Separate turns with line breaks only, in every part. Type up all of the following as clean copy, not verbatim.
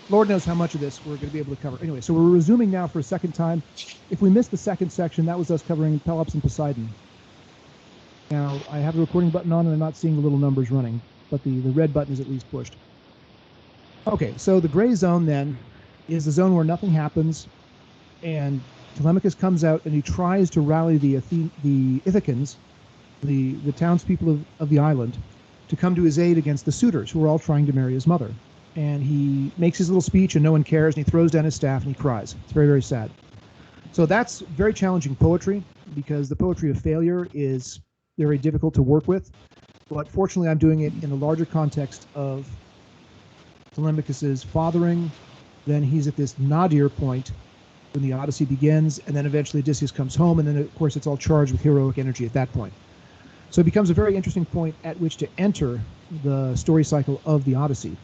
Lord knows how much of this we're going to be able to cover. Anyway, so we're resuming now for a second time. If we missed the second section, that was us covering Pelops and Poseidon. Now, I have the recording button on, and I'm not seeing the little numbers running, but the red button is at least pushed. Okay, so the gray zone then is the zone where nothing happens, and Telemachus comes out and he tries to rally the Ithacans, the townspeople of the island, to come to his aid against the suitors who are all trying to marry his mother. And he makes his little speech and no one cares, and he throws down his staff and he cries. It's very, very sad. So that's very challenging poetry, because the poetry of failure is very difficult to work with. But fortunately, I'm doing it in the larger context of Telemachus's fathering. Then he's at this nadir point when the Odyssey begins, and then eventually Odysseus comes home, and then of course it's all charged with heroic energy at that point. So it becomes a very interesting point at which to enter the story cycle of the Odyssey.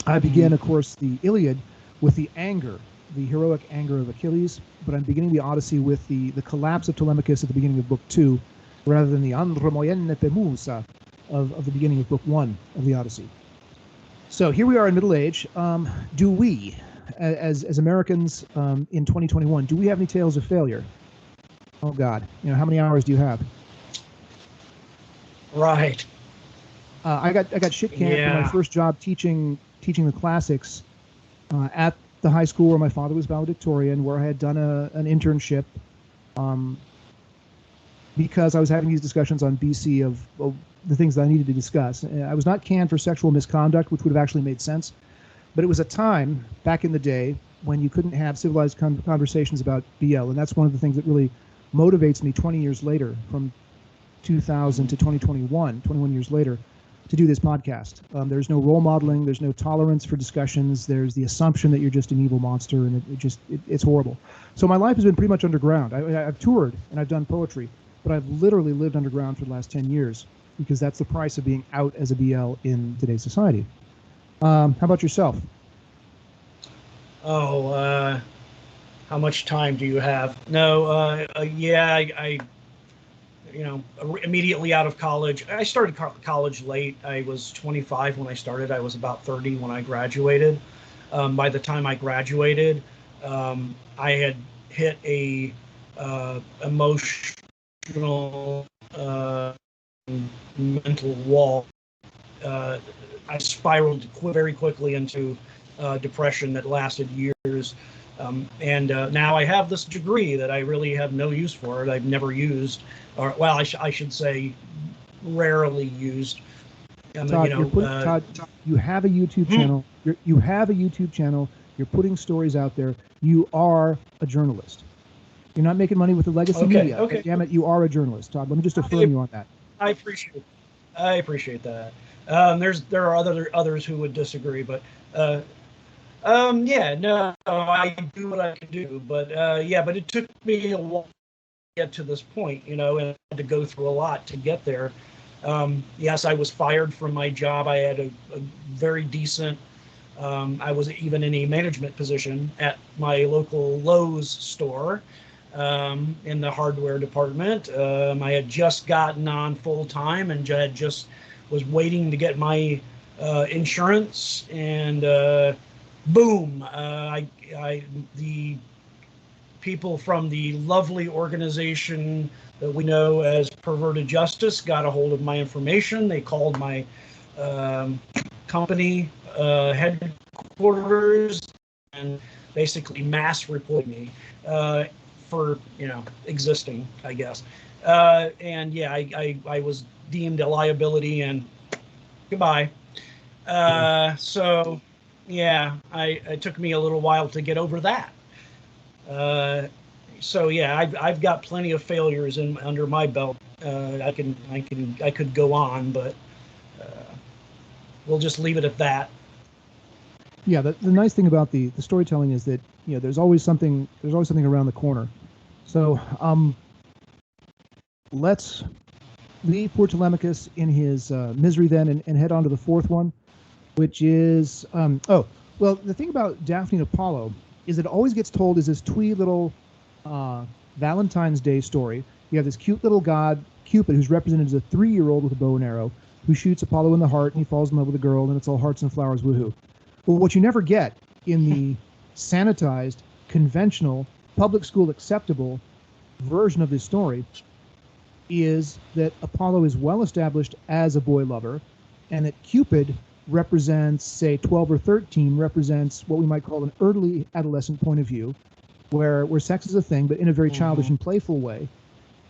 I begin, of course, the Iliad with the anger, the heroic anger of Achilles, but I'm beginning the Odyssey with the collapse of Telemachus at the beginning of Book 2, rather than the andromoyenne pemusa of the beginning of Book 1 of the Odyssey. So here we are in middle age. Do we, as Americans in 2021, do we have any tales of failure? Oh God, how many hours do you have?
Right.
I got shit canned for my first job teaching the classics at the high school where my father was valedictorian, where I had done an internship, because I was having these discussions on BC of the things that I needed to discuss. I was not canned for sexual misconduct, which would have actually made sense, but it was a time back in the day when you couldn't have civilized conversations about BL, and that's one of the things that really motivates me 20 years later, from 2000 to 2021, 21 years later, to do this podcast. There's no role modeling, there's no tolerance for discussions, there's the assumption that you're just an evil monster, and it's horrible. So my life has been pretty much underground. I've toured and I've done poetry, but I've literally lived underground for the last 10 years, because that's the price of being out as a BL in today's society. How about yourself?
How much time do you have? No, I immediately out of college. I started college late. I was 25 when I started. I was about 30 when I graduated. By the time I graduated, I had hit a emotional, mental wall. I spiraled very quickly into depression that lasted years. And now I have this degree that I really have no use for. I've never used, or well, I should say, rarely used.
Todd, you have a YouTube channel. You have a YouTube channel. You're putting stories out there. You are a journalist. You're not making money with the legacy media.
Okay.
Damn it, you are a journalist, Todd. Let me just affirm you on that.
I appreciate that. There are others who would disagree, but I do what I can do, but but it took me a while to get to this point, and I had to go through a lot to get there. Yes, I was fired from my job. I had a very decent, I was even in a management position at my local Lowe's store, in the hardware department. I had just gotten on full time and just was waiting to get my insurance, and boom, the people from the lovely organization that we know as Perverted Justice got a hold of my information. They called my company headquarters and basically mass reported me for existing, I guess. I was deemed a liability, and goodbye. It took me a little while to get over that. I've got plenty of failures under my belt. I could go on, but we'll just leave it at that.
Yeah, the nice thing about the storytelling is that there's always something around the corner. So let's leave poor Telemachus in his misery then, and head on to the fourth one, which is the thing about Daphne and Apollo is it always gets told as this twee little Valentine's Day story. You have this cute little god, Cupid, who's represented as a 3-year-old with a bow and arrow, who shoots Apollo in the heart, and he falls in love with a girl, and it's all hearts and flowers, woohoo. But what you never get in the sanitized, conventional, public school acceptable version of this story is that Apollo is well established as a boy lover, and that Cupid represents, say, 12 or 13, represents what we might call an early adolescent point of view, where sex is a thing, but in a very childish and playful way.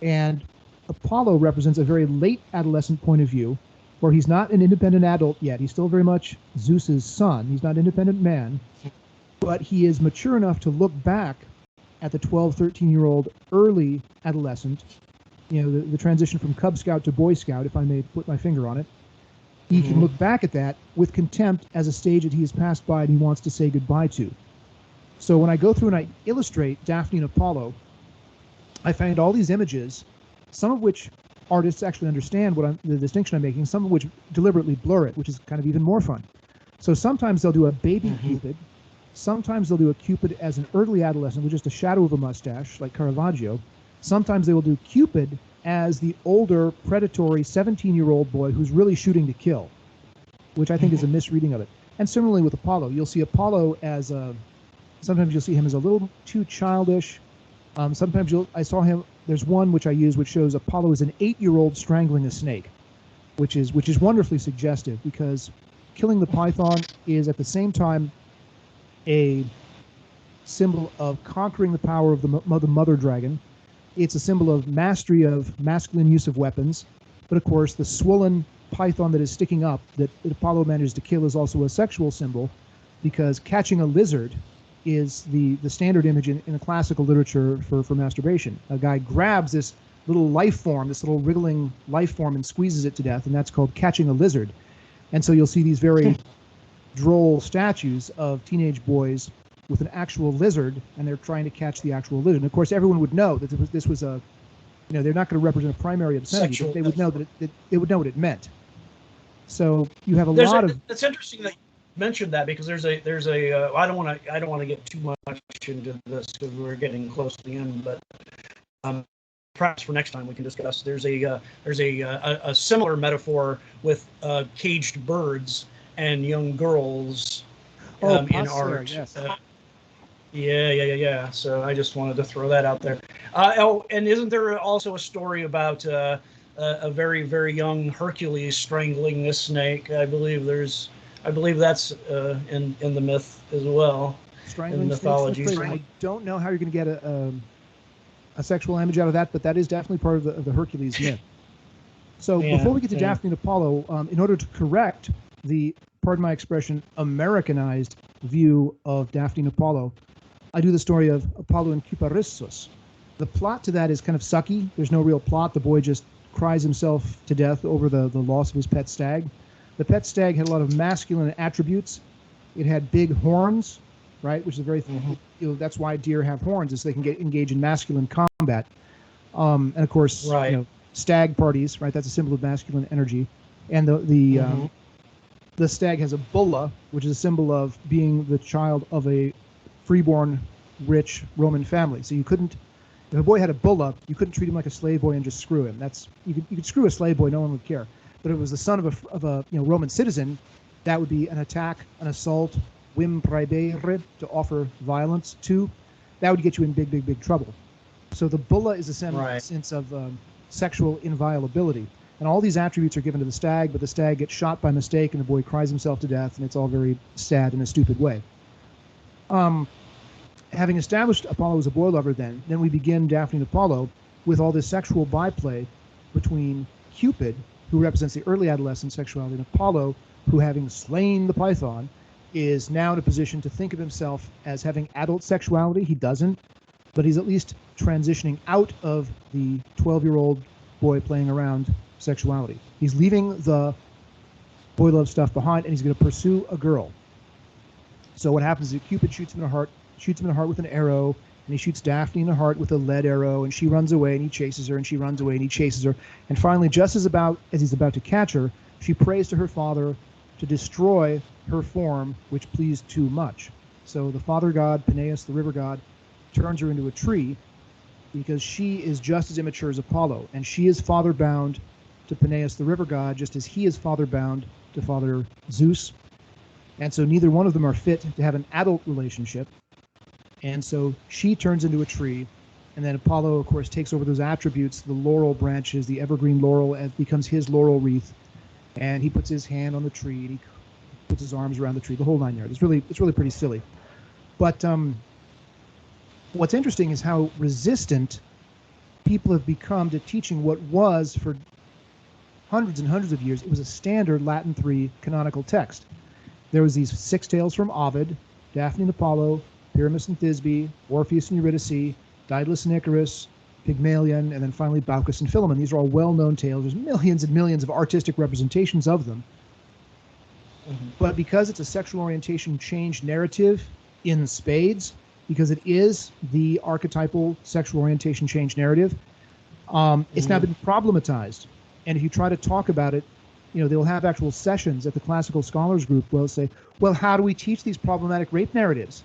And Apollo represents a very late adolescent point of view, where he's not an independent adult yet. He's still very much Zeus's son. He's not an independent man, but he is mature enough to look back at the 12, 13-year-old early adolescent, you know, the transition from Cub Scout to Boy Scout, if I may put my finger on it. He can look back at that with contempt as a stage that he has passed by and he wants to say goodbye to. So when I go through and I illustrate Daphne and Apollo, I find all these images, some of which artists actually understand the distinction I'm making, some of which deliberately blur it, which is kind of even more fun. So sometimes they'll do a baby Cupid, sometimes they'll do a Cupid as an early adolescent with just a shadow of a mustache, like Caravaggio. Sometimes they will do Cupid as the older, predatory 17-year-old boy who's really shooting to kill, which I think is a misreading of it. And similarly with Apollo, you'll see Apollo as sometimes you'll see him as a little too childish. Sometimes I saw him, there's one which I use which shows Apollo as an 8-year-old strangling a snake, which is wonderfully suggestive, because killing the python is at the same time a symbol of conquering the power of the mother dragon. It's a symbol of mastery of masculine use of weapons. But of course, the swollen python that is sticking up that Apollo manages to kill is also a sexual symbol, because catching a lizard is the standard image in the classical literature for masturbation. A guy grabs this little life form, this little wriggling life form, and squeezes it to death, and that's called catching a lizard. And so you'll see these very droll statues of teenage boys with an actual lizard, and they're trying to catch the actual lizard. And of course, everyone would know that this was a, you know, they're not going to represent a primary obscenity, but they would know that they would know what it meant. So you have lot of.
It's interesting that you mentioned that, because there's a I don't want to get too much into this because we're getting close to the end, but perhaps for next time we can discuss. There's a similar metaphor with caged birds and young girls in art. Yes. Yeah. So I just wanted to throw that out there. And isn't there also a story about a very, very young Hercules strangling this snake? I believe that's in the myth as well.
Strangling
in mythology.
I don't know how you're going to get a sexual image out of that, but that is definitely part of the Hercules myth. So before we get to Daphne and Apollo, in order to correct the, pardon my expression, Americanized view of Daphne and Apollo, I do the story of Apollo and Cyparissus. The plot to that is kind of sucky. There's no real plot. The boy just cries himself to death over the loss of his pet stag. The pet stag had a lot of masculine attributes. It had big horns, right, which is a very, that's why deer have horns, is so they can engage in masculine combat. And of course, stag parties, right, that's a symbol of masculine energy. And the stag has a bulla, which is a symbol of being the child of a freeborn, rich Roman family. So you couldn't, if a boy had a bulla, you couldn't treat him like a slave boy and just screw him. You could screw a slave boy, no one would care. But if it was the son of a Roman citizen, that would be an attack, an assault, vim praebere, to offer violence to. That would get you in big trouble. So the bulla is a sense of sexual inviolability. And all these attributes are given to the stag, but the stag gets shot by mistake and the boy cries himself to death, and it's all very sad in a stupid way. Having established Apollo as a boy lover, then we begin Daphne and Apollo with all this sexual byplay between Cupid, who represents the early adolescent sexuality, and Apollo, who, having slain the python, is now in a position to think of himself as having adult sexuality. He doesn't, but he's at least transitioning out of the 12-year-old boy playing around sexuality. He's leaving the boy love stuff behind, and he's going to pursue a girl. So what happens is Cupid shoots him in the heart with an arrow, and he shoots Daphne in the heart with a lead arrow, and she runs away, and he chases her, and she runs away, and he chases her. And finally, just as he's about to catch her, she prays to her father to destroy her form, which pleased too much. So the father god, Peneus, the river god, turns her into a tree, because she is just as immature as Apollo, and she is father-bound to Peneus, the river god, just as he is father-bound to Father Zeus. And so neither one of them are fit to have an adult relationship. And so she turns into a tree. And then Apollo, of course, takes over those attributes, the laurel branches, the evergreen laurel, and becomes his laurel wreath. And he puts his hand on the tree, and he puts his arms around the tree, the whole 9 yards. It's really pretty silly. But what's interesting is how resistant people have become to teaching what was, for hundreds and hundreds of years, it was a standard Latin 3 canonical text. There was these 6 tales from Ovid, Daphne and Apollo, Pyramus and Thisbe, Orpheus and Eurydice, Daedalus and Icarus, Pygmalion, and then finally Baucis and Philemon. These are all well-known tales. There's millions and millions of artistic representations of them. Mm-hmm. But because it's a sexual orientation change narrative in spades, because it is the archetypal sexual orientation change narrative, it's now been problematized. And if you try to talk about it, they'll have actual sessions at the Classical Scholars Group where they'll say, well, how do we teach these problematic rape narratives?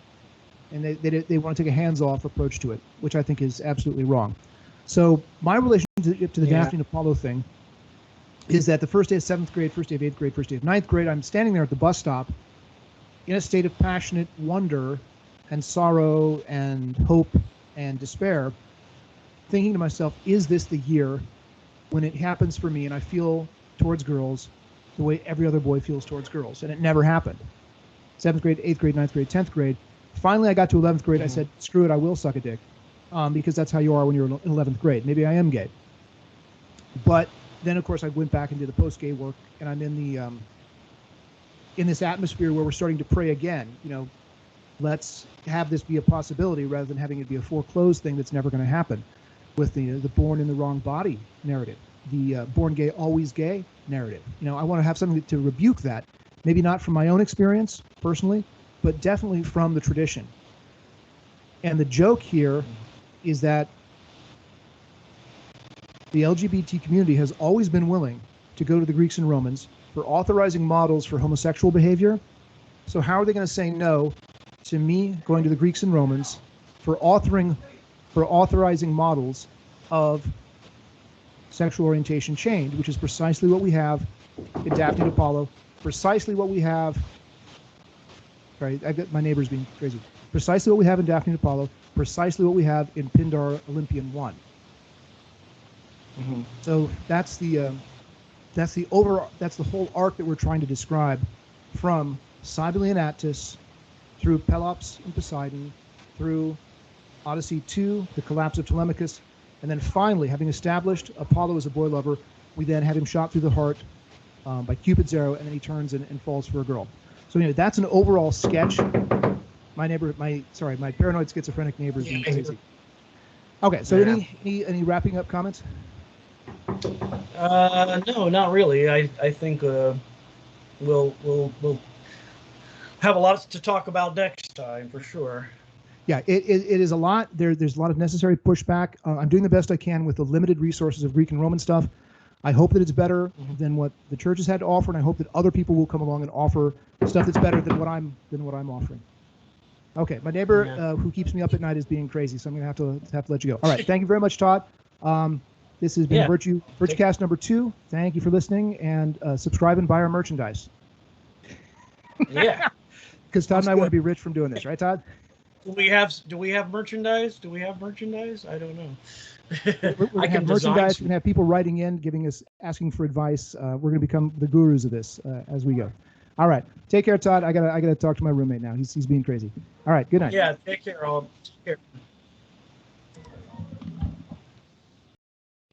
And they want to take a hands-off approach to it, which I think is absolutely wrong. So my relationship to the Daphne and Apollo thing is that the first day of 7th grade, first day of 8th grade, first day of 9th grade, I'm standing there at the bus stop in a state of passionate wonder and sorrow and hope and despair, thinking to myself, is this the year when it happens for me and I feel towards girls the way every other boy feels towards girls? And it never happened. 7th grade, 8th grade, 9th grade, 10th grade. Finally, I got to 11th grade. I said, screw it, I will suck a dick. Because that's how you are when you're in 11th grade. Maybe I am gay. But then, of course, I went back and did the post-gay work, and I'm in this atmosphere where we're starting to pray again. Let's have this be a possibility rather than having it be a foreclosed thing that's never going to happen, with the born in the wrong body narrative, the born gay, always gay narrative. I want to have something to rebuke that. Maybe not from my own experience personally, but definitely from the tradition. And the joke here is that the LGBT community has always been willing to go to the Greeks and Romans for authorizing models for homosexual behavior. So how are they going to say no to me going to the Greeks and Romans for authorizing models of sexual orientation change, which is precisely what we have in Daphne and Apollo, precisely what we have. Sorry, I got my neighbors being crazy. Precisely what we have in Daphne and Apollo, precisely what we have in Pindar Olympian 1. Mm-hmm. So that's the whole arc that we're trying to describe, from Cybele and Attis through Pelops and Poseidon, through Odyssey II, the collapse of Telemachus, and then finally, having established Apollo as a boy lover, we then have him shot through the heart by Cupid's arrow, and then he turns and falls for a girl. So that's an overall sketch. My paranoid schizophrenic neighbor is being crazy. Okay, so any wrapping up comments?
No, not really. I think we'll have a lot to talk about next time for sure.
Yeah, it is a lot. There's a lot of necessary pushback. I'm doing the best I can with the limited resources of Greek and Roman stuff. I hope that it's better than what the church has had to offer, and I hope that other people will come along and offer stuff that's better than what I'm offering. Okay, my neighbor who keeps me up at night is being crazy, so I'm gonna have to let you go. All right, thank you very much, Todd. This has been VirtueCast number 2. Thank you for listening, and subscribe and buy our merchandise.
Yeah,
because Todd and I want to be rich from doing this, right, Todd?
Do we have merchandise? I don't know.
We're gonna have merchandise. We're gonna have people writing in, asking for advice. We're gonna become the gurus of this as we go. All right, take care, Todd. I gotta talk to my roommate now. He's being crazy. All right, good night.
Yeah, take care, all. Take care.